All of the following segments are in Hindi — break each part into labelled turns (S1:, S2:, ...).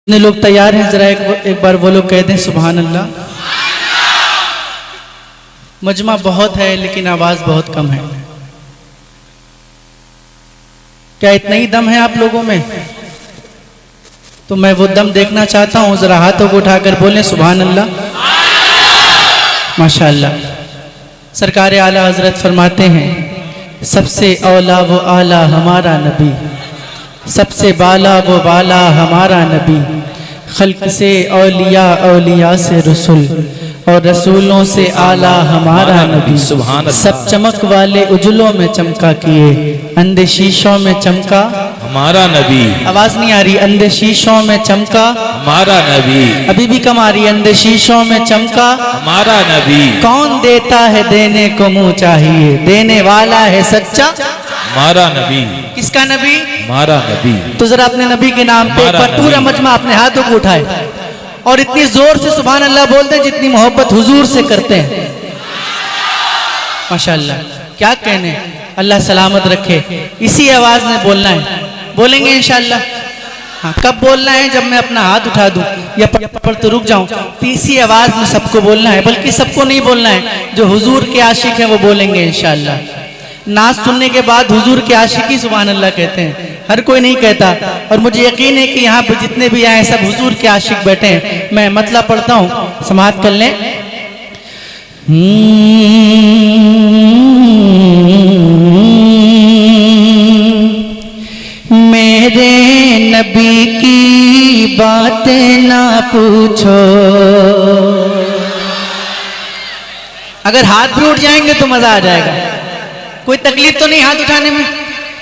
S1: जितने लोग तैयार हैं जरा एक बार वो लोग कह दें सुभान अल्लाह। मजमा बहुत है लेकिन आवाज बहुत कम है। क्या इतना ही दम है आप लोगों में? तो मैं वो दम देखना चाहता हूं, जरा हाथों को उठाकर बोलें सुभान अल्लाह। माशाअल्लाह। सरकार आला हजरत फरमाते हैं सबसे औला वो आला हमारा नबी, सबसे बाला वो बाला हमारा नबी, खल्क से औलिया औलिया से रसूल और रसूलों से आला हमारा नबी। सुभान अल्लाह। सब चमक वाले उजलों में चमका किए, अंधे शीशों में चमका
S2: हमारा नबी।
S1: आवाज नहीं आ रही। अंधे शीशों में चमका
S2: हमारा नबी।
S1: अभी भी कम आ रही। अंधे शीशों में चमका
S2: हमारा नबी।
S1: कौन देता है देने को मुंह चाहिए, देने वाला है सच्चा
S2: हमारा नबी।
S1: किसका नबी?
S2: हमारा नबी।
S1: तो जरा अपने नबी के नाम पे एक बार पूरा मजमा अपने हाथों को उठाए और इतनी जोर से सुभान अल्लाह बोलते हैं जितनी मोहब्बत हुजूर से करते हैं। माशाअल्लाह। क्या कहने, अल्लाह सलामत रखे। इसी आवाज में बोलना है, बोलेंगे इंशाअल्लाह। हाँ, कब बोलना है? जब मैं अपना हाथ उठा दूं या पर तो रुक जाऊं, तो इसी आवाज में सबको बोलना है। बल्कि सबको नहीं बोलना है, जो हुजूर के आशिक हैं वो बोलेंगे इंशाअल्लाह। नाच सुनने के बाद हुजूर के आशिकी सुभान अल्लाह कहते हैं, हर कोई नहीं कहता। और मुझे यकीन है कि यहाँ पे जितने भी आए सब हुजूर के आशिक बैठे हैं। मैं मतलब पढ़ता हूँ, समाअत कर लें। मेरे नबी की बातें ना पूछो। अगर हाथ भी उठ जाएंगे तो मजा आ जाएगा। कोई तकलीफ तो नहीं हाथ उठाने में?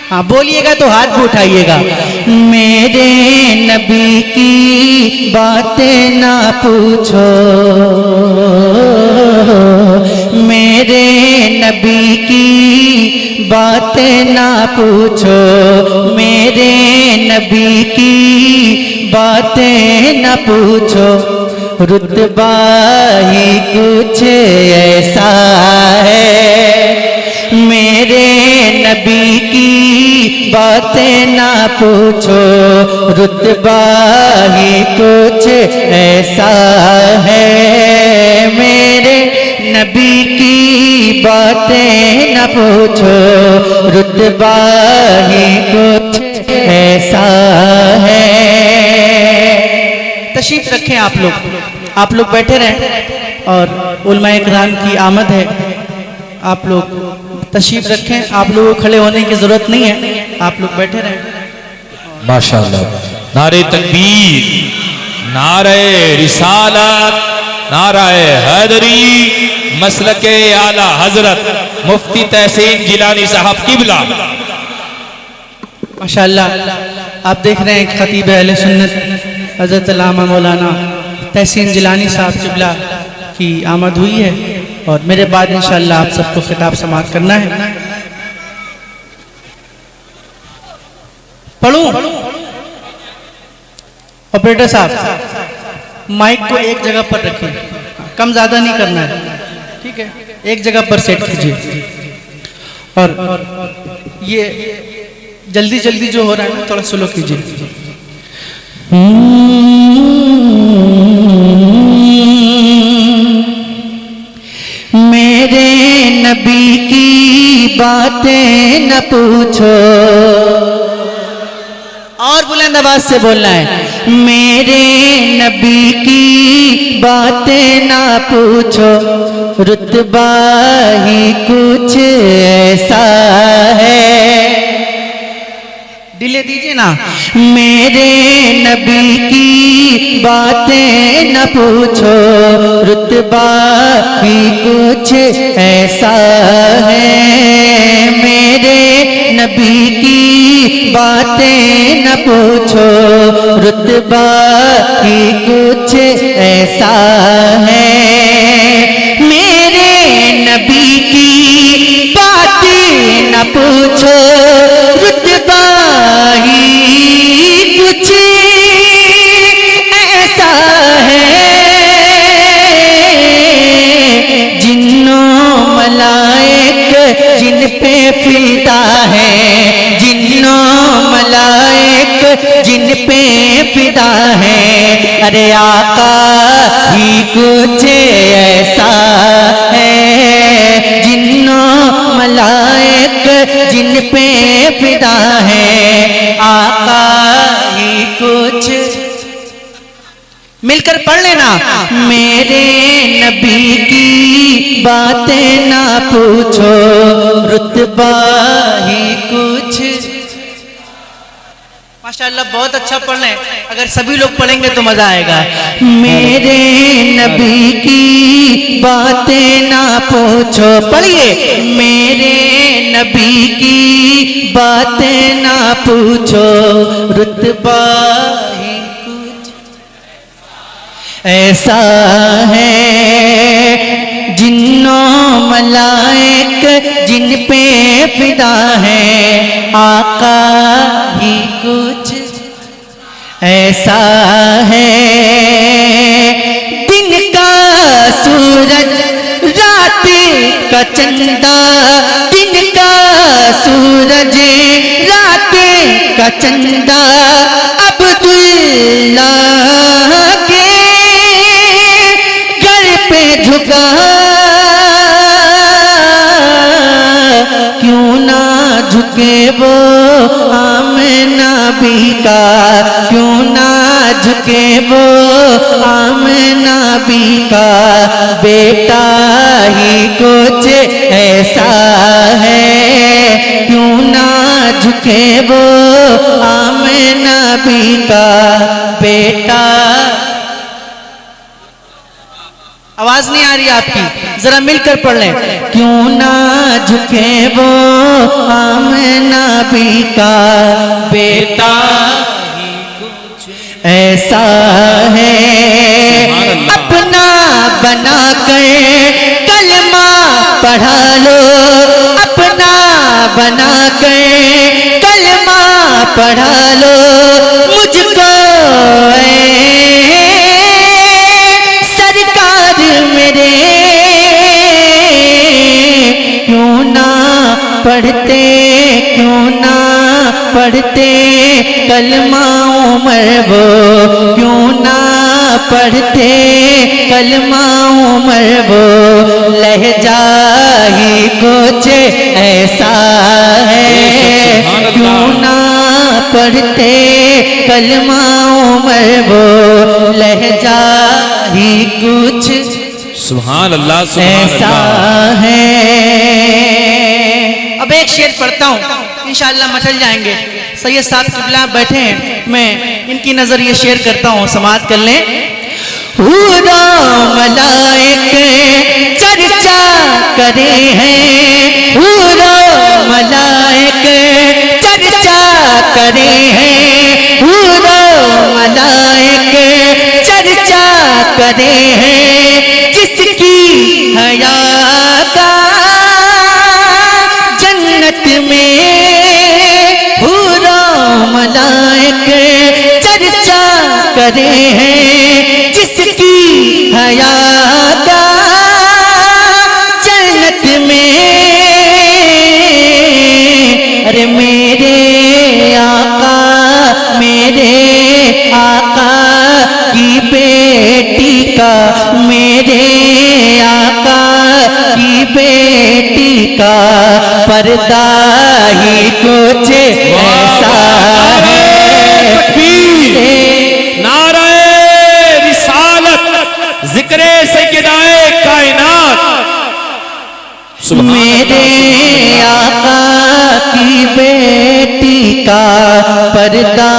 S1: हाँ, बोलिएगा तो हाथ भी उठाइएगा। मेरे नबी की बातें ना पूछो, मेरे नबी की बातें ना पूछो, मेरे नबी की बातें ना पूछो। रुतबा ही कुछ ऐसा है, मेरे नबी की बातें ना पूछो। रुतबा ही कुछ ऐसा है, मेरे नबी की बातें ना पूछो। रुतबा ही कुछ ऐसा है। तशरीफ रखें आप लोग बैठे रहें और उलमाए किराम की आमद है। आप लोग तशरीफ रखें, आप लोगों को खड़े होने की जरूरत नहीं है, आप लोग बैठे रहें।
S2: माशाअल्लाह। नारे तकबीर, नारे रिसालत, नारे हैदरी, मसलके आला हजरत मुफ्ती तहसीन जिलानी साहब किबला।
S1: माशाअल्लाह। आप देख रहे हैं खतीब अहले सुन्नत हजरत अल्लामा मौलाना तहसीन जिलानी साहब किबला की आमद हुई है और मेरे बाद इंशाअल्लाह आप सबको खिताब समाअत करना है। पढ़ूं? ऑपरेटर साहब माइक को एक जगह पर रखें, कम ज्यादा नहीं करना है, ठीक है? एक जगह पर सेट कीजिए। और ये जल्दी जल्दी जो हो रहा है ना, थोड़ा स्लो कीजिए। मेरे नबी की बातें न पूछो, और बुलंद आवाज से बोलना है। मेरे नबी की बातें ना पूछो, रुतबा ही कुछ ऐसा है। डिले दीजिए ना। मेरे नबी की बातें न पूछो, रुतबा ही कुछ ऐसा है। मेरे नबी की बातें न पूछो, रुतबा ही कुछ ऐसा है। मेरे नबी की बातें न पूछो, रुतबा ही कुछ ऐसा है। जिन्नों मलाइक जिन पे फिदा है, जिन्नों मलाइक जिन पे फिदा है, अरे आका ही कुछ ऐसा है, जिन्नों मलाइक जिन पे फिदा है। आका ही कुछ, मिलकर पढ़ लेना। मेरे नबी की बातें ना पूछो, रुतबा ही कुछ। माशाअल्लाह बहुत अच्छा पढ़ लें, अगर सभी लोग पढ़ेंगे तो मजा आएगा। मेरे नबी की बातें ना पूछो, पढ़िए। मेरे नबी की बातें ना पूछो, रुतबा ही कुछ ऐसा है, जिन्नों मलाइक जिन पे फिदा है। आका ही कुछ ऐसा है, दिन का सूरज रात का चंदा, दिन का सूरज रात का चंदा, अब्दुल्ला के घर पे झुका, क्यों ना झुके वो आमना भी का, क्यों ना झुके वो आमना भी का। बेटा ही कुछ ऐसा है, क्यों ना झुके वो आमना भी का बेटा। आवाज नहीं आ रही आपकी, जरा मिलकर पढ़ लें। क्यों ना झुके वो आमना भी का बेटा ऐसा है, अपना बना कर कलमा पढ़ा लो, अपना बना कर कलमा पढ़ा लो। मुझको मेरे क्यों ना पढ़ते, क्यों ना पढ़ते कलमा उमर वो, क्यों ना पढ़ते कलमा उमर वो। लहजा ही कुछ ऐसा है, क्यों ना पढ़ते कलमा उमर वो। लहजा ही कुछ
S2: सुभान अल्लाह
S1: ऐसा है। अब एक शेर पढ़ता हूँ, इंशाअल्लाह मचल जाएंगे। सैयद साहब किबला बैठे हैं, मैं इनकी नजर ये शेर करता हूँ, समाअत कर लें। हुरा मलाइक चर्चा करे हैं, हुरा मलाइक चर्चा करे हैं, हुरा मलाइक चर्चा करे हैं। जिसकी हया का जन्नत में हुरा मलाइक चर्चा करे हैं, जिसकी हया का जन्नत में। अरे मेरे आका, मेरे आका की बेटी का, मेरे आका की बेटी का पर्दा ही कुछ ऐसा है।
S2: नाराए रिसालत जिक्रे सैयदाए कायनात।
S1: मेरे आका की बेटी का पर्दा।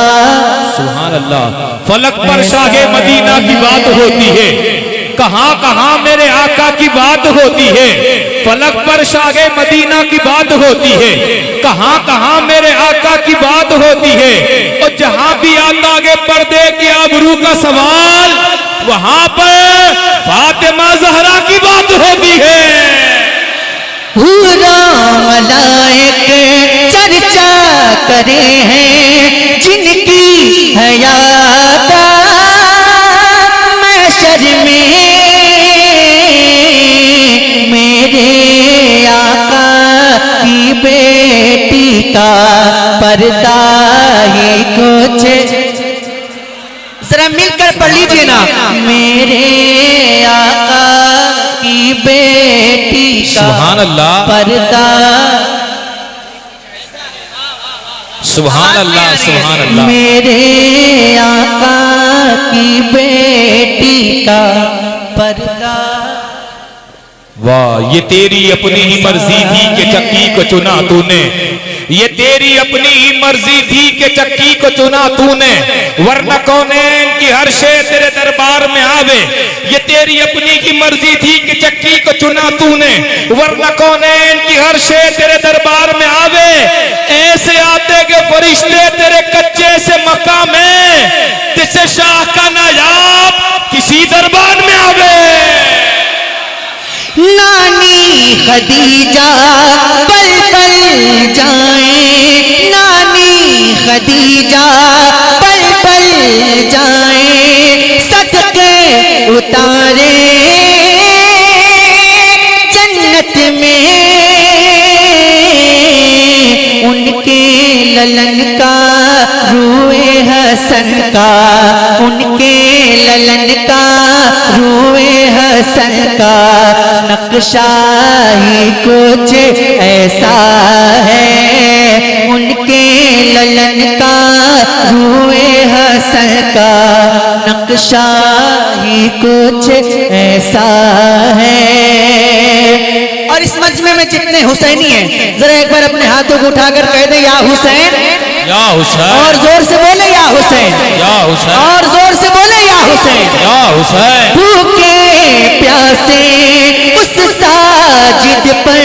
S2: सुभान अल्लाह। फलक पर शाहे मदीना की बात होती है, कहां कहां मेरे आका की बात होती है। फलक पर शाहे मदीना की बात होती है, कहां कहां मेरे आका की बात होती है। और जहां भी आता के पर्दे के आबरू का सवाल, वहां पर फातिमा ज़हरा की बात होती है।
S1: हुरा मलाइक चर्चा करे हैं, जिनकी हया का महशर में मेरे आका की बेटी का पर्दा ही कुछ। जरा मिलकर पढ़ लीजिए ना, मेरे आका की बेटी का
S2: सुभान अल्लाह,
S1: पर्दा,
S2: सुभान अल्लाह, सुभान अल्लाह।
S1: मेरे आका की बेटी का पर्दा।
S2: वाह, ये तेरी अपनी ही मर्जी थी कि चक्की को चुना तूने, ये तेरी अपनी ही मर्जी थी कि चक्की को चुना तूने, वरना कौनैन की हर शे तेरे दरबार में आवे। ये तेरी अपनी की मर्जी थी कि चक्की को चुना तूने, वरना कौनैन की हर शे तेरे दरबार में आवे। ऐसे आते के फरिश्ते तेरे कच्चे से मक्का में, जिससे शाह का नायाब किसी दरबार में आवे।
S1: नानी खदीजा पल पल जाए, नानी खदीजा पल पल जाए, सदके उतारे जन्नत में, उनके ललन का रूए हसन का, उनके ललन का रूए हसन का नक्शा ही कुछ ऐसा है, उनके ललन का रूए हसन का नक्शा ही कुछ ऐसा है। और इस मजमे में जितने हुसैनी हैं, जरा एक बार अपने हाथों को उठाकर कह दे या हुसैन,
S2: या हुसैन,
S1: और जोर से बोले या हुसैन,
S2: या हुसैन,
S1: और जोर से बोले या हुसैन,
S2: या हुसैन।
S1: भूखे प्यासे उस साजिद पर,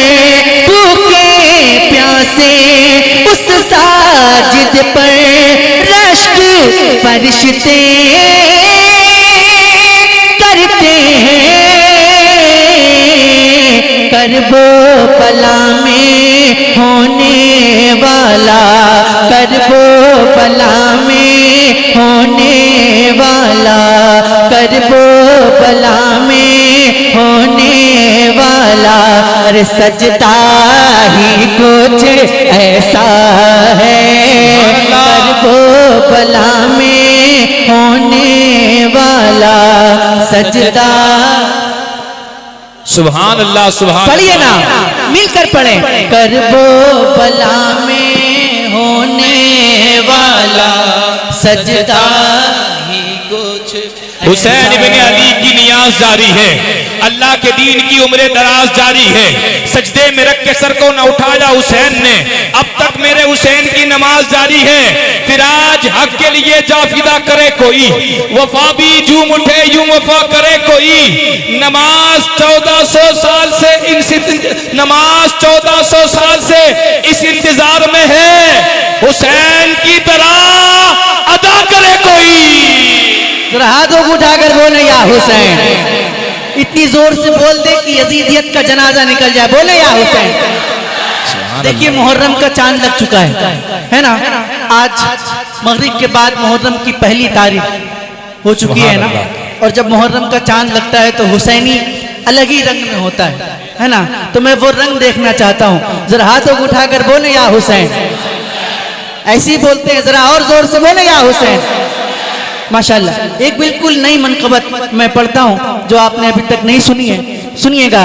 S1: भूखे प्यासे उस साजिद पर, रश्क फरिश्ते करते हैं, करबो पला में होने वाला, करबो पला में होने वाला, करबो पला में होने वाला, अरे सजदा ही कुछ ऐसा है, करबो पला में होने वाला सजदा।
S2: सुभान अल्लाह, सुभान।
S1: पढ़िए ना, मिलकर पढ़े, करबो बला में होने वाला सजदा ही कुछ।
S2: हुसैन इब्न अली की नियाज जारी है, अल्लाह के दीन की उम्र दराज जारी है। सजदे में रख के सर को न उठाया हुसैन ने, अब तक मेरे हुसैन की नमाज जारी है। फिर आज हक के लिए जाफिदा करे कोई, वफा भी झूम उठे यूं वफा करे कोई। नमाज 1400 साल से नमाज 1400 साल से इस इंतजार में है, हुसैन की तरह अदा करे कोई।
S1: जरा हाथों को उठाकर बोले या हुसैन, इतनी जोर से बोल दे कि यजीदियत का जनाजा निकल जाए, बोले या हुसैन। देखिए मुहर्रम का चांद लग चुका है ना, आज मगरिब के बाद मुहर्रम की पहली तारीख हो चुकी है ना, और जब मुहर्रम का चांद लगता है तो हुसैनी अलग ही रंग में होता है ना, तो मैं वो रंग देखना चाहता हूँ। जरा हाथों को उठाकर बोले या हुसैन, ऐसे ही बोलते हैं, जरा और जोर से बोले या हुसैन। माशाल्लाह, एक बिल्कुल नई मनकबत मैं पढ़ता हूँ जो आपने अभी तक नहीं सुनी है, सुनिएगा।